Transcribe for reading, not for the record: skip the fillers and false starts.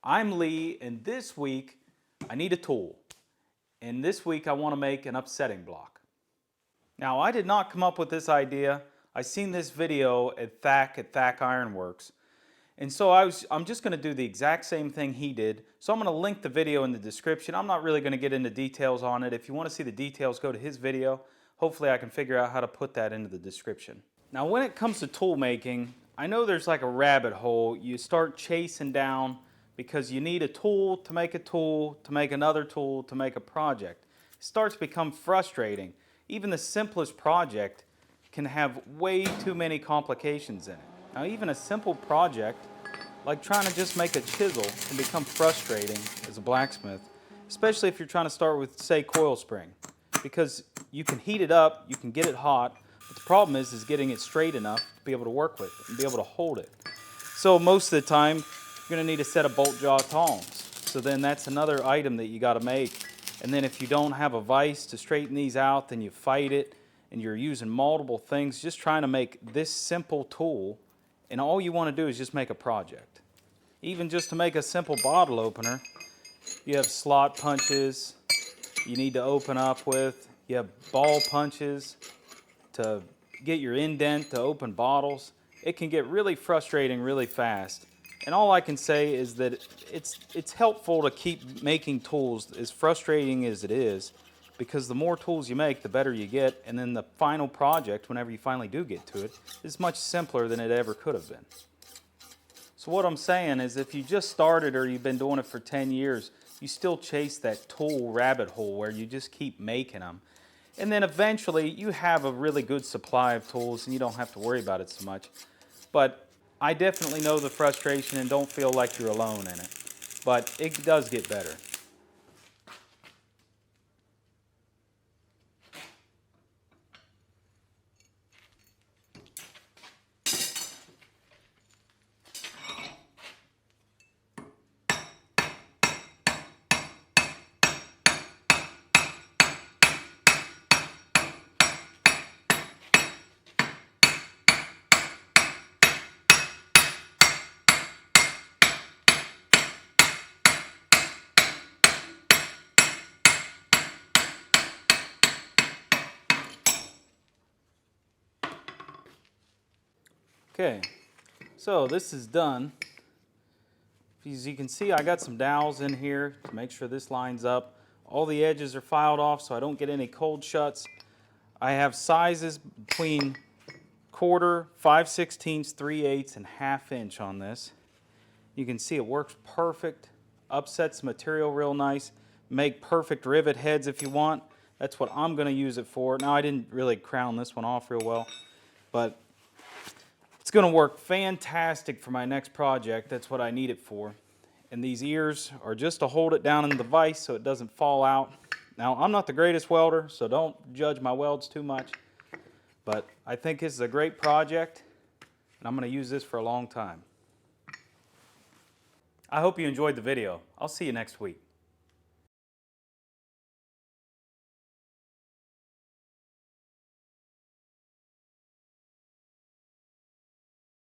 I'm Lee, and this week I need a tool. And this week I want to make an upsetting block. Now, I did not come up with this idea. I seen this video at Thack Ironworks. And so I'm just going to do the exact same thing he did. So I'm going to link the video in the description. I'm not really going to get into details on it. If you want to see the details, go to his video. Hopefully I can figure out how to put that into the description. Now, when it comes to tool making, I know there's like a rabbit hole. You start chasing down because you need a tool to make another tool to make a project. It starts to become frustrating. Even the simplest project can have way too many complications in it. Now, even a simple project, like trying to just make a chisel, can become frustrating as a blacksmith, especially if you're trying to start with, say, coil spring, because you can heat it up, you can get it hot, but the problem is getting it straight enough to be able to work with it and be able to hold it. So most of the time, you're going to need a set of bolt jaw tongs. So then that's another item that you got to make. And then if you don't have a vise to straighten these out, then you fight it, and you're using multiple things just trying to make this simple tool, and all you want to do is just make a project. Even just to make a simple bottle opener, you have slot punches you need to open up with, you have ball punches to get your indent to open bottles. It can get really frustrating really fast. And all I can say is that it's helpful to keep making tools, as frustrating as it is, because the more tools you make, the better you get, and then the final project, whenever you finally do get to it, is much simpler than it ever could have been. So what I'm saying is, if you just started or you've been doing it for 10 years, you still chase that tool rabbit hole where you just keep making them. And then eventually you have a really good supply of tools and you don't have to worry about it so much. But I definitely know the frustration and don't feel like you're alone in it. But it does get better. Okay, so this is done. As you can see, I got some dowels in here to make sure this lines up. All the edges are filed off so I don't get any cold shuts. I have sizes between 1/4, 5/16, 3/8, and 1/2 inch on this. You can see it works perfect, upsets the material real nice, make perfect rivet heads if you want. That's what I'm going to use it for. Now, I didn't really crown this one off real well, but it's going to work fantastic for my next project. That's what I need it for. And these ears are just to hold it down in the vise so it doesn't fall out. Now, I'm not the greatest welder, so don't judge my welds too much. But I think this is a great project, and I'm going to use this for a long time. I hope you enjoyed the video. I'll see you next week.